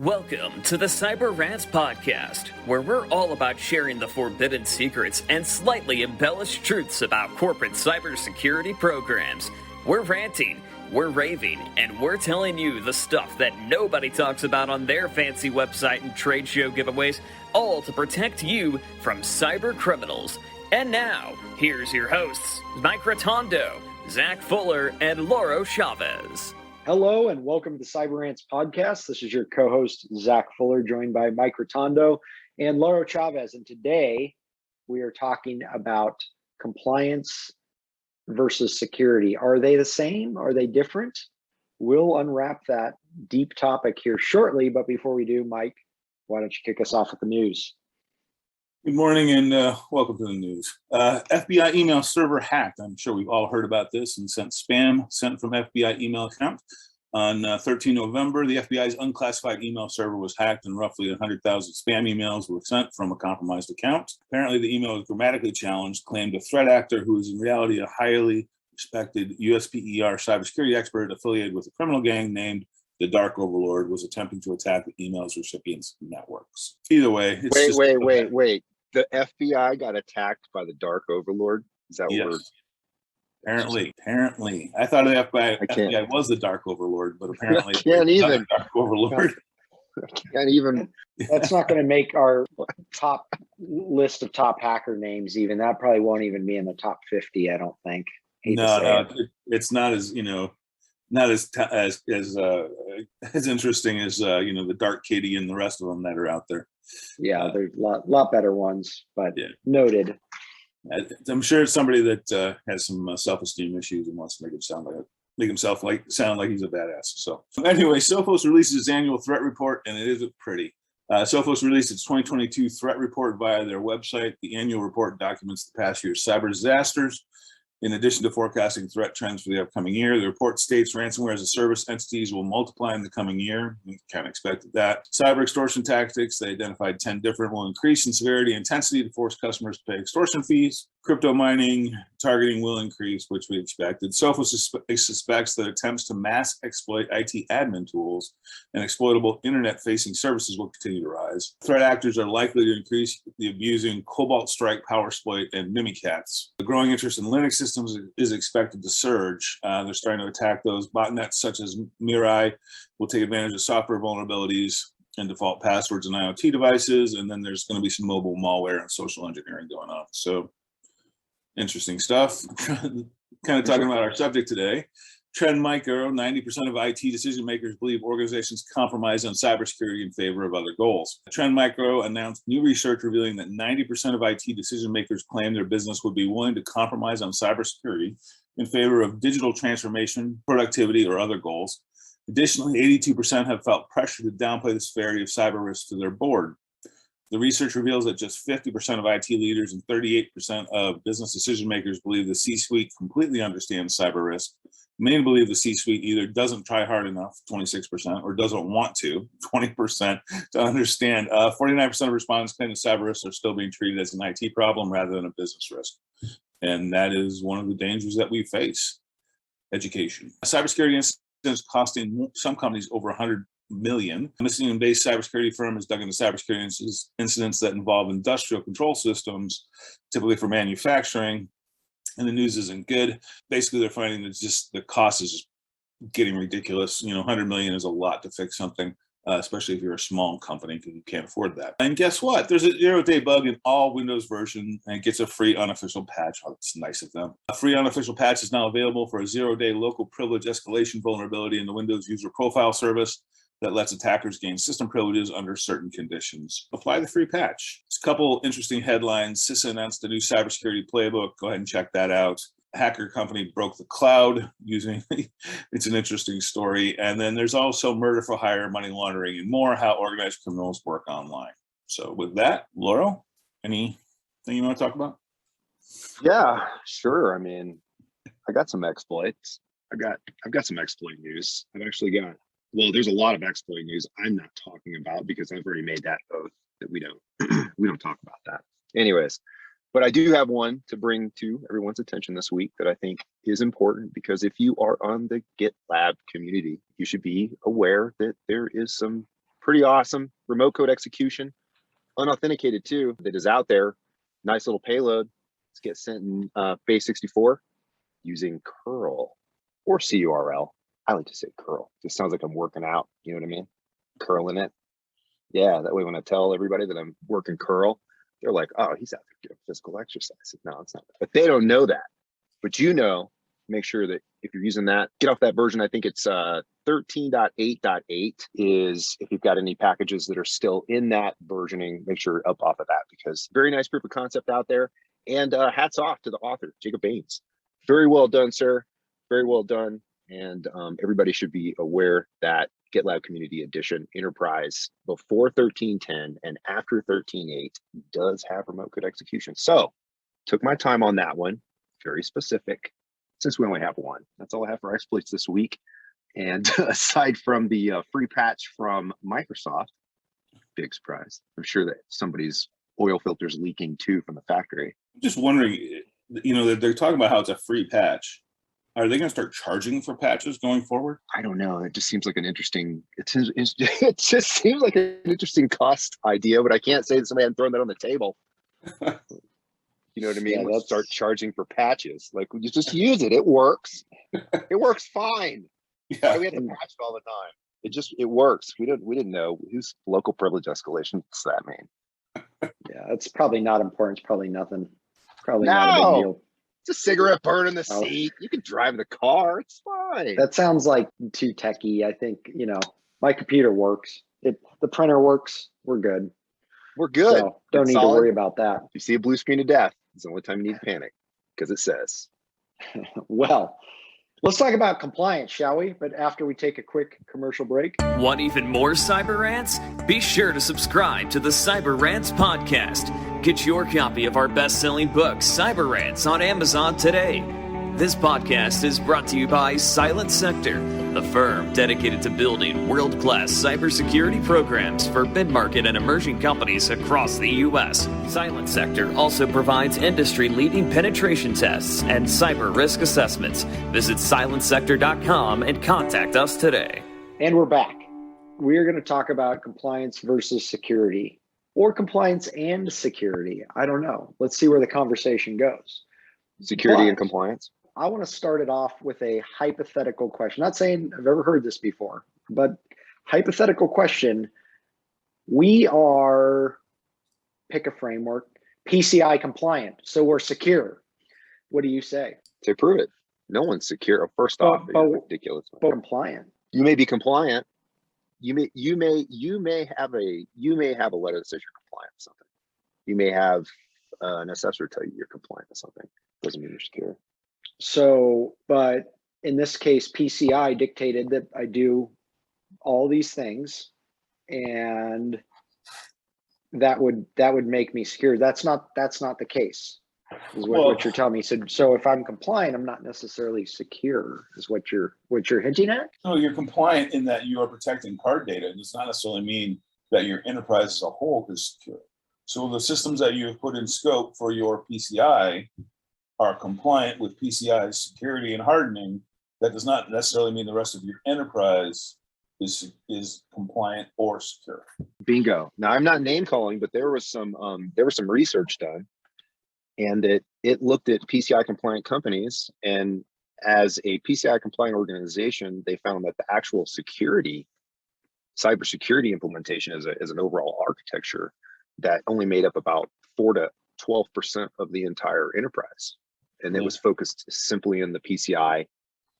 Welcome to the CyberRants podcast, where we're all about sharing the forbidden secrets and slightly embellished truths about corporate cybersecurity programs. We're ranting, we're raving, and we're telling you the stuff that nobody talks about on their fancy website and trade show giveaways, all to protect you from cyber criminals. And now, here's your hosts, Mike Rotondo, Zach Fuller, and Lauro Chavez. Hello and welcome to CyberRants podcast. This is your co-host, Zach Fuller, joined by Mike Rotondo and Lauro Chavez. And today we are talking about compliance versus security. Are they the same? Are they different? We'll unwrap that deep topic here shortly. But before we do, Mike, why don't you kick us off with the news? Good morning and welcome to the news. FBI email server hacked. I'm sure we've all heard about this and sent spam sent from FBI email account. On 13 November, the FBI's unclassified email server was hacked and roughly 100,000 spam emails were sent from a compromised account. Apparently, the email was grammatically challenged, claimed a threat actor who is in reality a highly respected USPER cybersecurity expert affiliated with a criminal gang named the Dark Overlord was attempting to attack the email's recipients' networks. Either way, it's wait. The FBI got attacked by the Dark Overlord? Is that yes. word? Apparently. I thought the FBI was the Dark Overlord, but apparently can't even. Dark Overlord. Can't even. That's not going to make our top list of top hacker names even. That probably won't even be in the top 50, I don't think. It's not as, not as interesting as the Dark Kitty and the rest of them that are out there. Yeah, there's a lot better ones, but yeah. Noted. I'm sure it's somebody that has some self-esteem issues and wants to make himself sound like he's a badass. So anyway, Sophos releases its annual threat report, and it isn't pretty. Sophos released its 2022 threat report via their website. The annual report documents the past year's cyber disasters. In addition to forecasting threat trends for the upcoming year, the report states ransomware as a service entities will multiply in the coming year. We kind of expected that. Cyber extortion tactics, they identified 10 different, will increase in severity and intensity to force customers to pay extortion fees. Crypto mining, targeting will increase, which we expected. Sophos suspects that attempts to mass exploit IT admin tools and exploitable internet-facing services will continue to rise. Threat actors are likely to increase the abusing Cobalt Strike, PowerSploit, and Mimikatz. The growing interest in Linux systems is expected to surge. They're starting to attack those. Botnets such as Mirai will take advantage of software vulnerabilities and default passwords in IoT devices. And then there's going to be some mobile malware and social engineering going on. So interesting stuff. Kind of talking about our subject today. Trend Micro, 90% of IT decision makers believe organizations compromise on cybersecurity in favor of other goals. Trend Micro announced new research revealing that 90% of IT decision makers claim their business would be willing to compromise on cybersecurity in favor of digital transformation, productivity, or other goals. Additionally, 82% have felt pressure to downplay the severity of cyber risks to their board. The research reveals that just 50% of IT leaders and 38% of business decision makers believe the C-suite completely understands cyber risk. Many believe the C-suite either doesn't try hard enough, 26%, or doesn't want to, 20%, to understand. 49% of respondents claim that cyber risks are still being treated as an IT problem rather than a business risk. And that is one of the dangers that we face. Education. Cybersecurity incidents costing some companies over $100 million. A Michigan-based cybersecurity firm has dug into cybersecurity incidents that involve industrial control systems, typically for manufacturing. And the news isn't good. Basically, they're finding that just the cost is just getting ridiculous. $100 million is a lot to fix something, especially if you're a small company because you can't afford that. And guess what? There's a 0-day bug in all Windows version and it gets a free unofficial patch. Oh, it's nice of them. A free unofficial patch is now available for a 0-day local privilege escalation vulnerability in the Windows user profile service that lets attackers gain system privileges under certain conditions. Apply the free patch. It's a couple interesting headlines. CISA announced a new cybersecurity playbook. Go ahead and check that out. A hacker company broke the cloud using, it's an interesting story. And then there's also murder for hire, money laundering, and more, how organized criminals work online. So with that, Lauro, anything you want to talk about? Yeah, sure. I mean, I got some exploits. I've got some exploit news. There's a lot of exploit news I'm not talking about because I've already made that oath that we don't talk about that. Anyways, but I do have one to bring to everyone's attention this week that I think is important because if you are on the GitLab community, you should be aware that there is some Pretty awesome. Remote code execution, unauthenticated too, that is out there. Nice little payload. Let's get sent in base64 using curl or curl. I like to say curl. Just sounds like I'm working out. You know what I mean? Curling it. Yeah, that way when I tell everybody that I'm working curl, they're like, oh, he's out there doing physical exercise. No, it's not. But they don't know that. But you know, make sure that if you're using that, get off that version. I think it's 13.8.8 is if you've got any packages that are still in that versioning, make sure you're up off of that, because very nice proof of concept out there. And hats off to the author, Jacob Baines. Very well done, sir. Very well done. And everybody should be aware that GitLab Community Edition Enterprise before 13.10 and after 13.8 does have remote code execution. So took my time on that one, very specific, since we only have one. That's all I have for exploits this week. And aside from the free patch from Microsoft, big surprise. I'm sure that somebody's oil filter's leaking too from the factory. I'm just wondering, you know, they're talking about how it's a free patch. Are they going to start charging for patches going forward? I don't know. It just seems like an interesting, it just seems like an interesting cost idea, but I can't say that somebody hadn't thrown that on the table. You know what I mean? Yeah, Let's start charging for patches. Like, you just use it. It works. It works fine. Yeah. Why we have to patch it all the time? It works. We didn't know. Who's local privilege escalation? What's that mean? Yeah, it's probably not important. It's probably nothing. Probably not a big deal. It's a cigarette burn in the seat. You can drive the car. It's fine. That sounds like too techie. I think, you know, my computer works. The printer works. We're good. We're good. So don't need to worry about that. If you see a blue screen of death, it's the only time you need to panic, because it says. Well, let's talk about compliance, shall we? But after we take a quick commercial break. Want even more CyberRants? Be sure to subscribe to the CyberRants podcast. Get your copy of our best-selling book, CyberRants, on Amazon today. This podcast is brought to you by Silent Sector, the firm dedicated to building world-class cybersecurity programs for mid-market and emerging companies across the U.S. Silent Sector also provides industry-leading penetration tests and cyber risk assessments. Visit silentsector.com and contact us today. And we're back. We're going to talk about compliance versus security, or compliance and security. I don't know. Let's see where the conversation goes. Security and compliance. I want to start it off with a hypothetical question. Not saying I've ever heard this before, but hypothetical question. We are, pick a framework, PCI compliant, so we're secure. What do you say? To prove it. No one's secure. First off, ridiculous. But compliant. You may be compliant. You may have a letter that says you're compliant with something. You may have an assessor tell you you're compliant with something. Doesn't mean you're secure. So, but in this case, PCI dictated that I do all these things, and that would make me secure. That's not the case, is what you're telling me. So if I'm compliant, I'm not necessarily secure, is what you're hinting at? No, you're compliant in that you are protecting card data. It does not necessarily mean that your enterprise as a whole is secure. So the systems that you have put in scope for your PCI are compliant with PCI's security and hardening. That does not necessarily mean the rest of your enterprise is compliant or secure. Bingo. Now, I'm not name calling, but there was some research done, and it looked at PCI compliant companies, and as a PCI compliant organization, they found that the actual cybersecurity implementation as an overall architecture that only made up about 4 to 12% of the entire enterprise. And it was focused simply in the PCI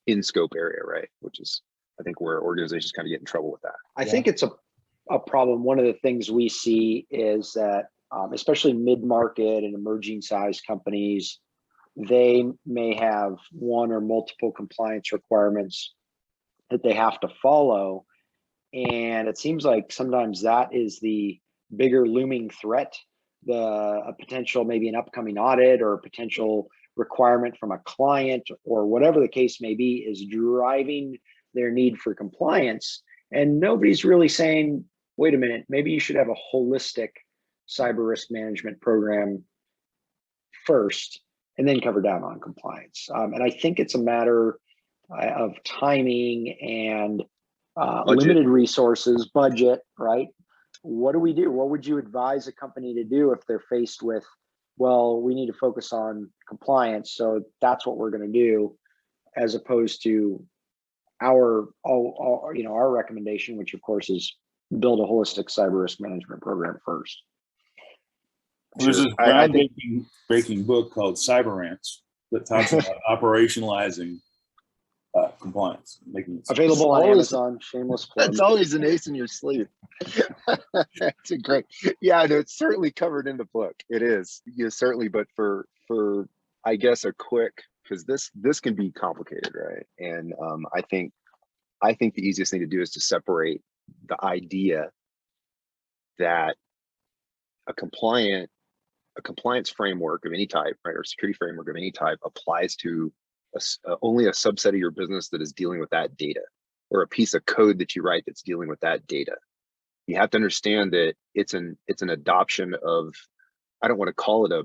in scope area, right? Which is, I think, where organizations kind of get in trouble with that. I think it's a problem. One of the things we see is that, especially mid-market and emerging size companies, they may have one or multiple compliance requirements that they have to follow. And it seems like sometimes that is the bigger looming threat, a potential, maybe an upcoming audit or a potential requirement from a client or whatever the case may be is driving their need for compliance. And nobody's really saying, wait a minute, maybe you should have a holistic cyber risk management program first and then cover down on compliance. And I think it's a matter of timing and limited resources, budget, right? What do we do? What would you advise a company to do if they're faced with, well, we need to focus on compliance, so that's what we're going to do, as opposed to our recommendation, which of course is build a holistic cyber risk management program first. There's this groundbreaking book called CyberRants that talks about operationalizing compliance, making it available on Amazon. Shameless plug. That's always an ace in your sleeve. That's a great. Yeah, no, it's certainly covered in the book. It is, certainly. But for I guess a quick, because this can be complicated, right? And I think the easiest thing to do is to separate the idea that a compliance framework of any type, right, or security framework of any type applies to only a subset of your business that is dealing with that data, or a piece of code that you write that's dealing with that data. You have to understand that it's an adoption of, I don't want to call it a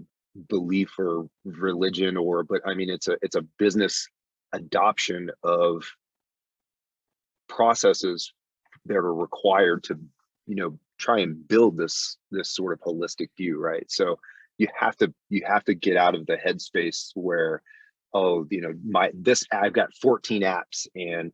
belief or religion, but I mean it's a business adoption of processes that are required to try and build this sort of holistic view, right? So you have to get out of the headspace where, oh, I've got 14 apps, and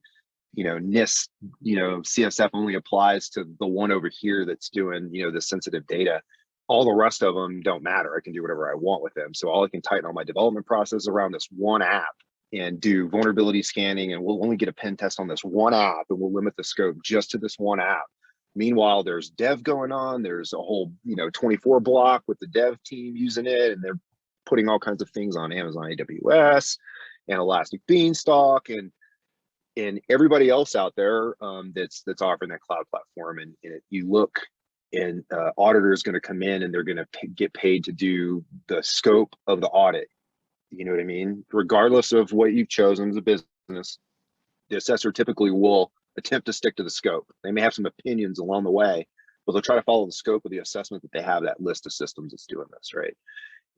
NIST, CSF only applies to the one over here that's doing the sensitive data. All the rest of them don't matter. I can do whatever I want with them. So I can tighten all my development process around this one app and do vulnerability scanning, and we'll only get a pen test on this one app, and we'll limit the scope just to this one app. Meanwhile, there's dev going on. There's a whole 24 block with the dev team using it, and they're putting all kinds of things on Amazon AWS and Elastic Beanstalk and everybody else out there that's offering that cloud platform. And you look, and auditor is going to come in, and they're going to get paid to do the scope of the audit. You know what I mean? Regardless of what you've chosen as a business, the assessor typically will attempt to stick to the scope. They may have some opinions along the way, but they'll try to follow the scope of the assessment that they have, that list of systems that's doing this, right?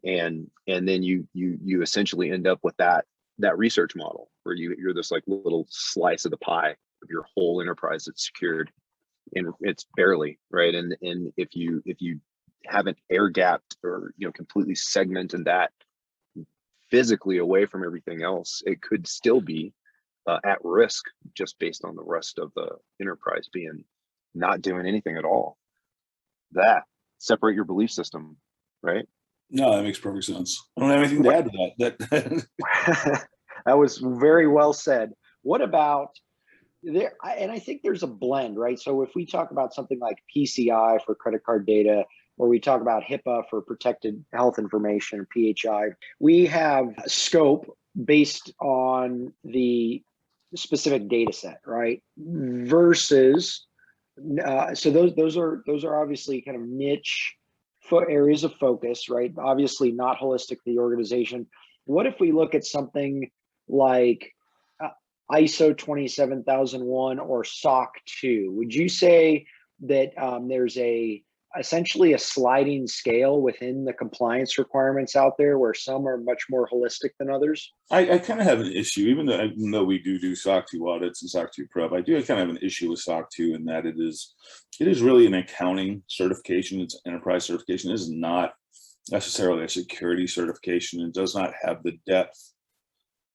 And then you essentially end up with that research model where you're this like little slice of the pie of your whole enterprise that's secured, and it's barely, right? And if you haven't air gapped or completely segmented that physically away from everything else, it could still be at risk just based on the rest of the enterprise being not doing anything at all. Separate your belief system, right? No, that makes perfect sense. I don't have anything to add to that. That was very well said. What about there? And I think there's a blend, right? So if we talk about something like PCI for credit card data, or we talk about HIPAA for protected health information, or PHI, we have scope based on the specific data set, right? Versus, so those are obviously kind of niche areas of focus, right? Obviously not holistic to the organization. What if we look at something like ISO 27001 or SOC 2? Would you say that there's essentially a sliding scale within the compliance requirements out there, where some are much more holistic than others? I kind of have an issue, even though we do SOC 2 audits and SOC 2 prep, I do kind of have an issue with SOC 2 in that it is really an accounting certification. It's an enterprise certification. It is not necessarily a security certification. It does not have the depth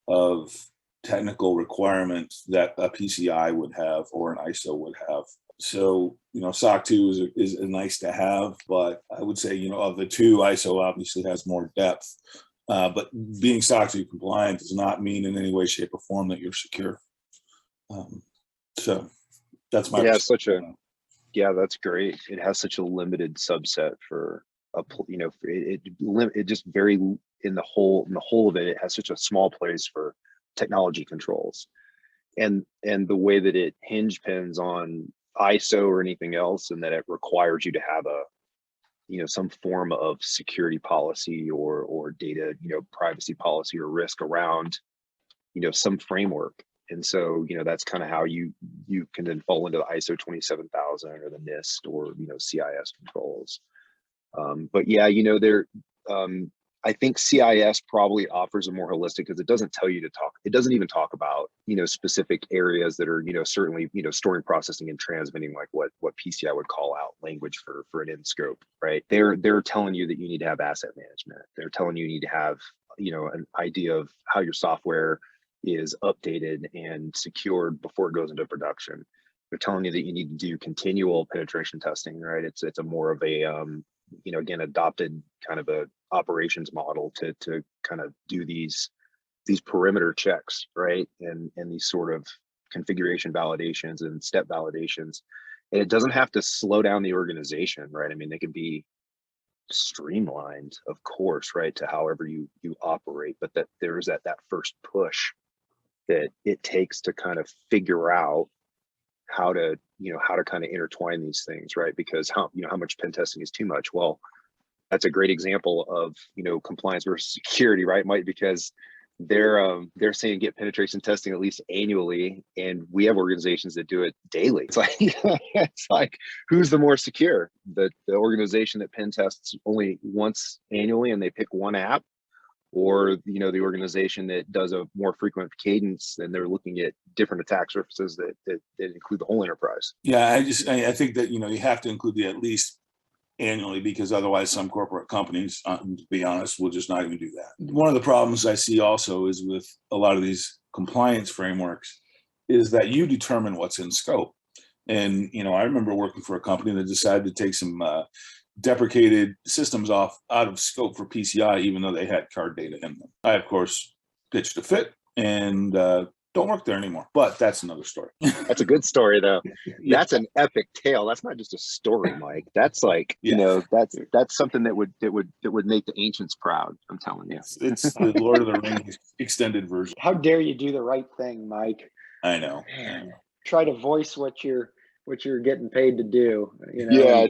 of technical requirement that a PCI would have or an ISO would have. So, SOC 2 is nice to have, but I would say, of the two, ISO obviously has more depth. But being SOC 2 compliant does not mean in any way, shape, or form that you're secure. So that's my that's great. It has such a limited subset for it just very in the whole of it. It has such a small place for technology controls, and the way that it hinge pins on ISO or anything else, and that it requires you to have some form of security policy or data privacy policy or risk around some framework. And so that's kind of how you can then fall into the ISO 27000 or the NIST or CIS controls. But yeah, I think CIS probably offers a more holistic, because it doesn't tell you to talk. It doesn't even talk about, specific areas that are, certainly, storing, processing, and transmitting, like what PCI would call out language for an in scope, right? They're telling you that you need to have asset management. They're telling you need to have, an idea of how your software is updated and secured before it goes into production. They're telling you that you need to do continual penetration testing, right? It's a more of a, again, adopted kind of a operations model to kind of do these perimeter checks, right? And these sort of configuration validations and step validations. And it doesn't have to slow down the organization, right? I mean, they can be streamlined, of course, right, to however you operate, but that there's that first push that it takes to kind of figure out how to kind of intertwine these things, right? Because how much pen testing is too much? Well, that's a great example of, compliance versus security, right, Mike? Because they're saying get penetration testing at least annually, and we have organizations that do it daily. It's like who's the more secure? The organization that pen tests only once annually and they pick one app, or the organization that does a more frequent cadence and they're looking at different attack surfaces that include the whole enterprise. Yeah, I think that you have to include the at least annually, because otherwise some corporate companies, to be honest, will just not even do that. One of the problems I see also is with a lot of these compliance frameworks is that you determine what's in scope. And I remember working for a company that decided to take some deprecated systems out of scope for PCI, even though they had card data in them. I, of course, pitched a fit and don't work there anymore, but that's another story. That's a good story, though. Yeah. That's an epic tale. That's not just a story, Mike. That's like, that's something that would make the ancients proud. I'm telling you. It's the Lord of the Rings extended version. How dare you do the right thing, Mike? I know. Try to voice what you're getting paid to do.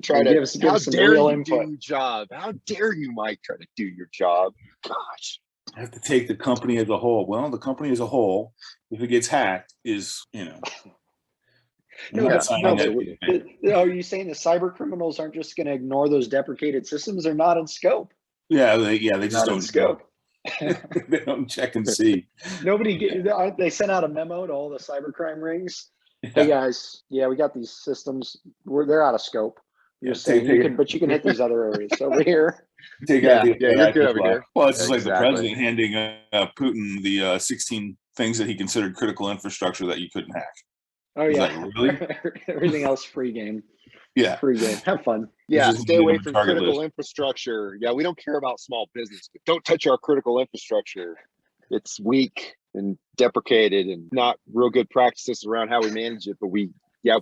Try to give how some dare real you input. do your job? How dare you, Mike, try to do your job? Gosh. I have to take the company as a whole. Well, the company as a whole, if it gets hacked, is Are you saying the cyber criminals aren't just going to ignore those deprecated systems? They're not in scope. Yeah, they just don't scope. They don't check and see. They sent out a memo to all the cybercrime rings. Hey guys, we got these systems. They're out of scope. You're saying you can hit these other areas over here. You're good over here. Well, it's just like the president handing Putin the 16 things that he considered critical infrastructure that you couldn't hack. Oh yeah, like, really? Everything else free game. Yeah, free game. Have fun. Yeah, stay away from critical infrastructure. Yeah, we don't care about small business, but don't touch our critical infrastructure. It's weak and deprecated and not real good practices around how we manage it. But we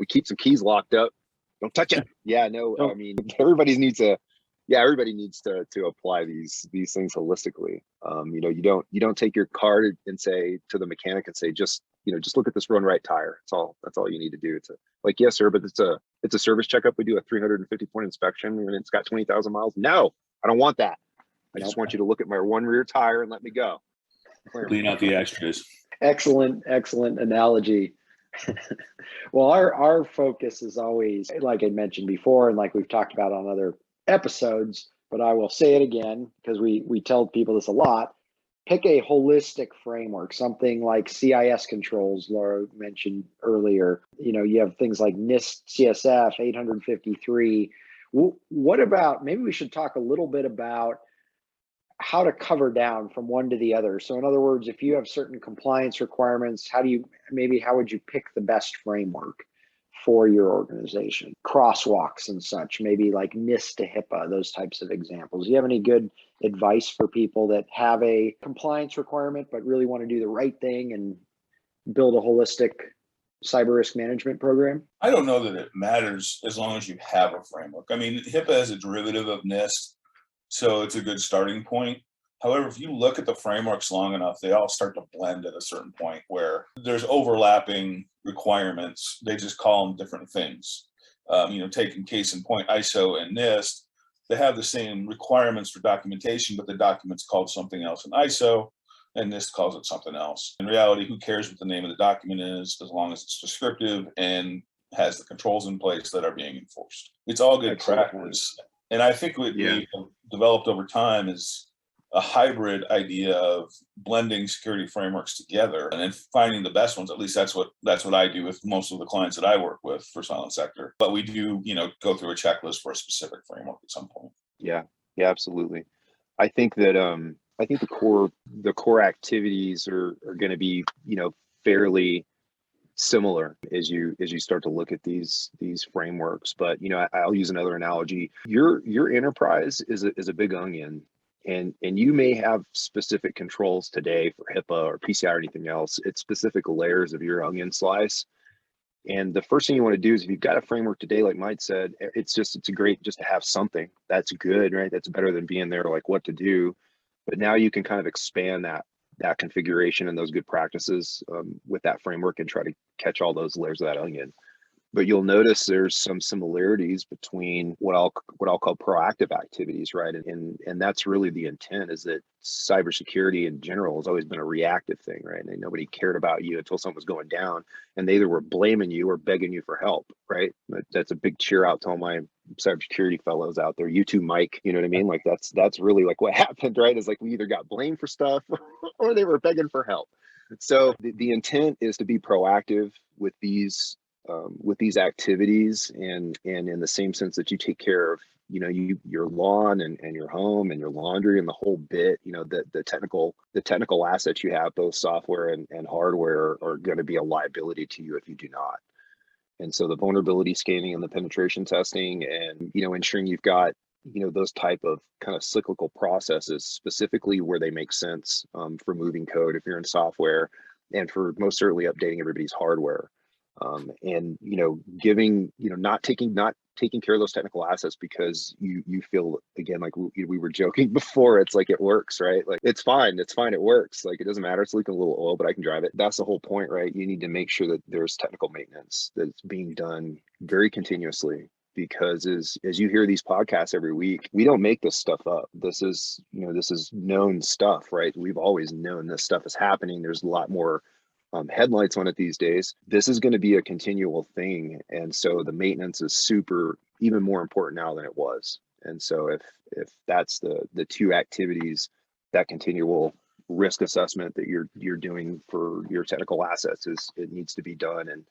keep some keys locked up. Don't touch it. Yeah, no. I mean, everybody needs to apply these things holistically. You don't take your car and say to the mechanic and say, just look at this run right tire. That's all you need to do. It's like, yes, sir, but it's a service checkup. We do a 350 point inspection and it's got 20,000 miles. No, I don't want that. I just want you to look at my one rear tire and let me go. Clean out the extras. Excellent analogy. Well, our focus is always, like I mentioned before, and like we've talked about on other episodes, but I will say it again because we tell people this a lot. Pick a holistic framework, something like CIS controls, Laura mentioned earlier. You have things like NIST, CSF, 853. What about, maybe we should talk a little bit about how to cover down from one to the other. So in other words, if you have certain compliance requirements, how would you pick the best framework for your organization? Crosswalks and such, maybe like NIST to HIPAA, those types of examples. Do you have any good advice for people that have a compliance requirement, but really want to do the right thing and build a holistic cyber risk management program? I don't know that it matters as long as you have a framework. I mean, HIPAA is a derivative of NIST, so it's a good starting point. However, if you look at the frameworks long enough, they all start to blend at a certain point where there's overlapping requirements. They just call them different things. Taking case in point, ISO and NIST, they have the same requirements for documentation, but the document's called something else in ISO, and NIST calls it something else. In reality, who cares what the name of the document is, as long as it's descriptive and has the controls in place that are being enforced. It's all good practice. And I think what we've developed over time is a hybrid idea of blending security frameworks together and then finding the best ones. At least that's what I do with most of the clients that I work with for Silent Sector. But we do, go through a checklist for a specific framework at some point. Yeah, absolutely. I think that the core activities are going to be, fairly similar as you start to look at these frameworks. But I'll use another analogy. Your enterprise is a big onion, and you may have specific controls today for HIPAA or PCI or anything else. It's specific layers of your onion slice. And the first thing you want to do is, if you've got a framework today, like Mike said, it's great just to have something. That's good, right? That's better than being there like what to do. But now you can kind of expand that configuration and those good practices with that framework and try to catch all those layers of that onion. But you'll notice there's some similarities between what I'll call proactive activities, right? And that's really the intent, is that cybersecurity in general has always been a reactive thing, right? And nobody cared about you until something was going down, and they either were blaming you or begging you for help, right? That's a big cheer out to all my cybersecurity fellows out there. You too, Mike. You know what I mean? Like that's really like what happened, right? Is like we either got blamed for stuff or they were begging for help. So the intent is to be proactive with these activities, and in the same sense that you take care of your lawn and your home and your laundry and the whole bit. The technical assets you have, both software and hardware, are going to be a liability to you if you do not. And so the vulnerability scanning and the penetration testing, and ensuring you've got those type of kind of cyclical processes, specifically where they make sense for moving code if you're in software, and for most certainly updating everybody's hardware. And not taking care of those technical assets because you feel, again, like we were joking before, it's like it works, right? Like it's fine, it works, like it doesn't matter, it's leaking a little oil, but I can drive it. That's the whole point, right? You need to make sure that there's technical maintenance that's being done very continuously, because as you hear these podcasts every week, we don't make this stuff up. This is known stuff, right? We've always known this stuff is happening. There's a lot more headlights on it these days. This is going to be a continual thing, and so the maintenance is even more important now than it was. And so if that's the two activities, that continual risk assessment that you're doing for your technical assets, it needs to be done, and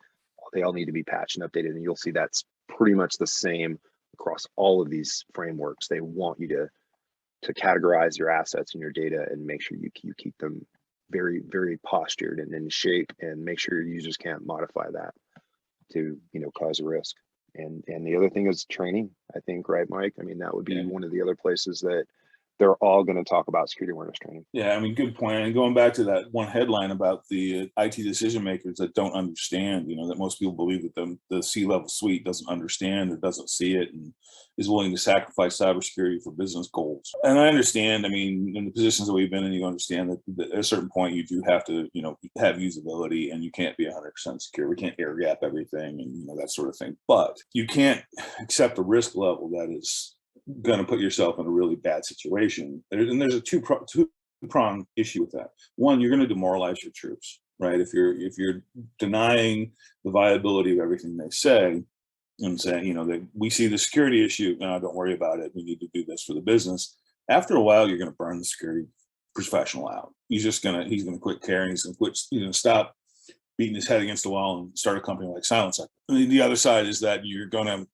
they all need to be patched and updated. And you'll see that's pretty much the same across all of these frameworks. They want you to categorize your assets and your data and make sure you keep them very, very postured and in shape, and make sure your users can't modify that to cause a risk. And the other thing is training, I think, right, Mike? I mean, that would be one of the other places that they're all going to talk about security awareness training. Yeah, I mean, good point. And going back to that one headline about the IT decision makers that don't understand, that most people believe that the C-level suite doesn't understand or doesn't see it and is willing to sacrifice cybersecurity for business goals. And I understand, I mean, in the positions that we've been in, you understand that at a certain point you do have to, have usability, and you can't be 100% secure. We can't air gap everything and, that sort of thing. But you can't accept a risk level that is going to put yourself in a really bad situation. And there's a two-pronged issue with that. One, you're going to demoralize your troops, right? If you're denying the viability of everything they say and saying, that we see the security issue, no, don't worry about it, we need to do this for the business. After a while, you're going to burn the security professional out. He's going to quit caring. He's going to quit, stop beating his head against the wall and start a company like Silent Sector. The other side is that you're going to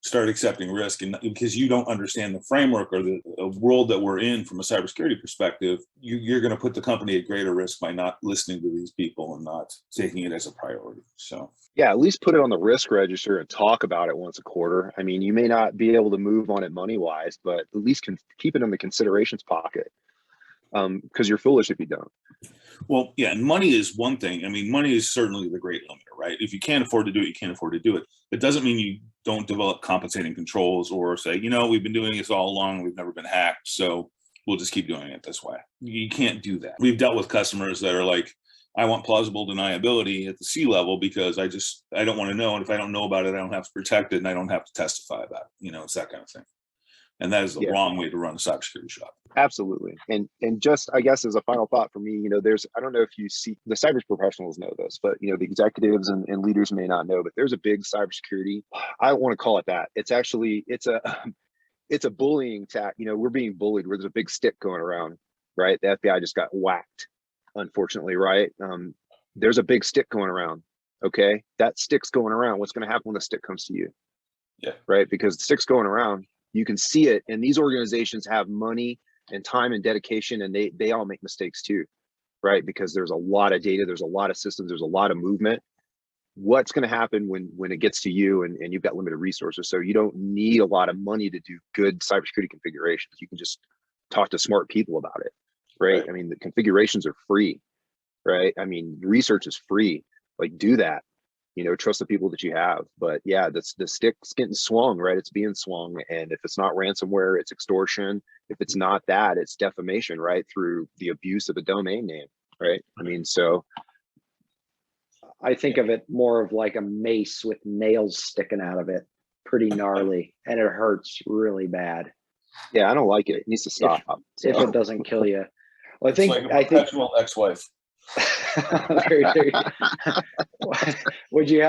start accepting risk, and because you don't understand the framework or the world that we're in from a cybersecurity perspective, you're going to put the company at greater risk by not listening to these people and not taking it as a priority. So yeah, at least put it on the risk register and talk about it once a quarter. I mean, you may not be able to move on it money wise, but at least keep it in the considerations pocket, because you're foolish if you don't. Well, yeah, and money is one thing. I mean, money is certainly the great limiter, right? If you can't afford to do it, you can't afford to do it. It doesn't mean you don't develop compensating controls or say, we've been doing this all along, we've never been hacked, so we'll just keep doing it this way. You can't do that. We've dealt with customers that are like, I want plausible deniability at the C level because I don't want to know. And if I don't know about it, I don't have to protect it and I don't have to testify about it. It's that kind of thing. And that is the wrong way to run a cybersecurity shop. Absolutely. And just, I guess, as a final thought for me, I don't know if you see, the cyber professionals know this, but, the executives and leaders may not know, but there's a big cybersecurity, I don't want to call it that. It's actually, it's it's a bullying we're being bullied where there's a big stick going around, right? The FBI just got whacked, unfortunately, right? There's a big stick going around. Okay, that stick's going around. What's going to happen when the stick comes to you? Yeah. Right, because the stick's going around, you can see it, and these organizations have money and time and dedication, and they all make mistakes too, right? Because there's a lot of data, there's a lot of systems, there's a lot of movement. What's going to happen when it gets to you and you've got limited resources? So you don't need a lot of money to do good cybersecurity configurations. You can just talk to smart people about it, right? I mean, the configurations are free, right? I mean, research is free. Like, do that, trust the people that you have. But yeah, the stick's getting swung, right? It's being swung. And if it's not ransomware, it's extortion. If it's not that, it's defamation, right? Through the abuse of a domain name, right? I mean, so I think of it more of like a mace with nails sticking out of it. Pretty gnarly, and it hurts really bad. Yeah, I don't like it. It needs to stop. If it doesn't kill you. Well, It's like a perpetual ex-wife. Would you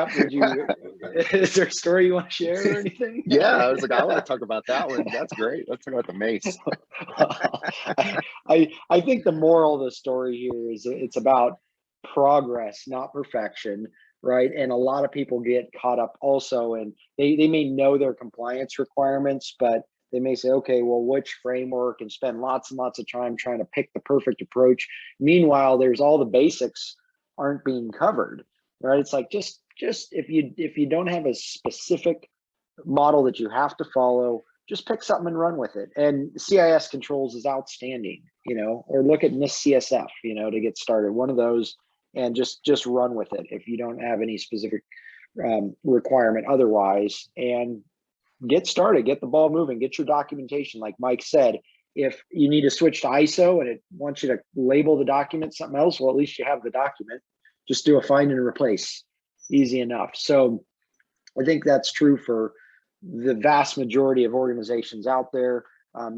is there a story you want to share or anything? Yeah, I was like, I want to talk about that one. That's great. Let's talk about the mace. I think the moral of the story here is it's about progress, not perfection, right? And a lot of people get caught up also, and they may know their compliance requirements, but they may say, okay, well, which framework, and spend lots and lots of time trying to pick the perfect approach. Meanwhile, there's all the basics aren't being covered, right? It's like just if you don't have a specific model that you have to follow, just pick something and run with it. And CIS controls is outstanding, or look at NIST CSF, to get started. One of those, and just run with it if you don't have any specific requirement otherwise, and get started, get the ball moving, get your documentation. Like Mike said, if you need to switch to ISO and it wants you to label the document something else, well, at least you have the document. Just do a find and replace, easy enough. So I think that's true for the vast majority of organizations out there.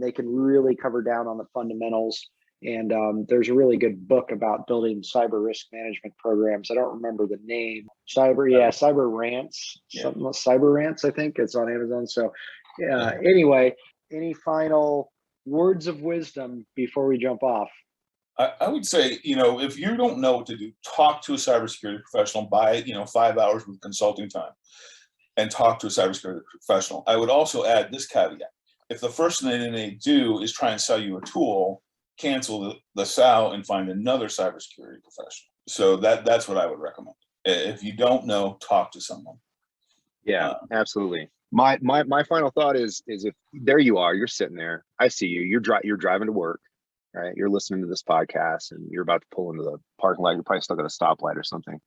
They can really cover down on the fundamentals. And there's a really good book about building cyber risk management programs. I don't remember the name. CyberRants, something like CyberRants, I think it's on Amazon. So anyway, any final words of wisdom before we jump off? I would say, if you don't know what to do, talk to a cybersecurity professional, buy, 5 hours with consulting time, and talk to a cybersecurity professional. I would also add this caveat. If the first thing they do is try and sell you a tool, cancel the sale and find another cybersecurity professional. So that's what I would recommend. If you don't know, talk to someone. Yeah, absolutely. My final thought is if there you are, you're sitting there, I see you, you're driving to work, right? You're listening to this podcast and you're about to pull into the parking lot. You're probably stuck at a stoplight or something.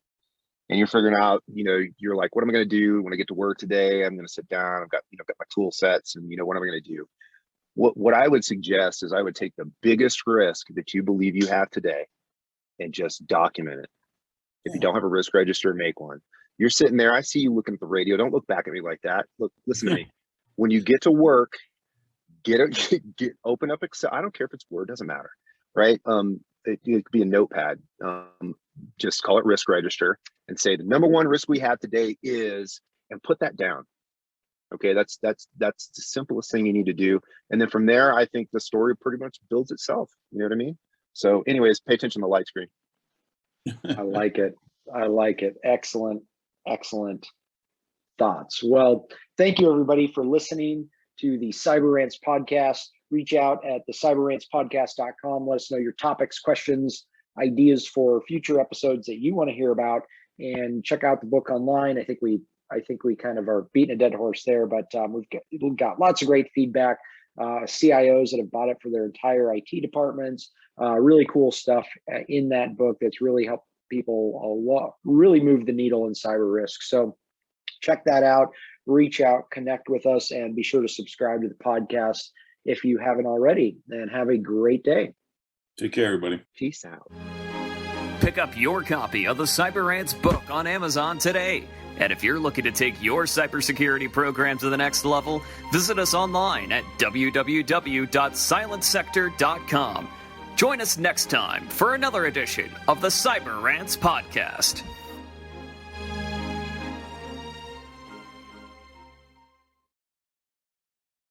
And you're figuring out, you're like, what am I going to do when I get to work today? I'm going to sit down. I've got my tool sets, and what am I going to do? What I would suggest is I would take the biggest risk that you believe you have today and just document it. If you don't have a risk register, make one. You're sitting there. I see you looking at the radio. Don't look back at me like that. Look, listen to me. When you get to work, open up Excel. I don't care if it's Word, doesn't matter, right? It could be a notepad. Just call it risk register and say the number one risk we have today is, and put that down. Okay, that's the simplest thing you need to do. And then from there, I think the story pretty much builds itself. You know what I mean? So anyways, pay attention to the light screen. I like it. Excellent thoughts. Well, thank you everybody for listening to the CyberRants podcast. Reach out at the cyberrantspodcast.com. Let us know your topics, questions, ideas for future episodes that you want to hear about, and check out the book online. I think we kind of are beating a dead horse there, but we've got lots of great feedback. CIOs that have bought it for their entire IT departments. Really cool stuff in that book that's really helped people a lot, really move the needle in cyber risk. So check that out, reach out, connect with us, and be sure to subscribe to the podcast if you haven't already, and have a great day. Take care, everybody. Peace out. Pick up your copy of the CyberRants book on Amazon today. And if you're looking to take your cybersecurity program to the next level, visit us online at www.silentsector.com. Join us next time for another edition of the CyberRants podcast.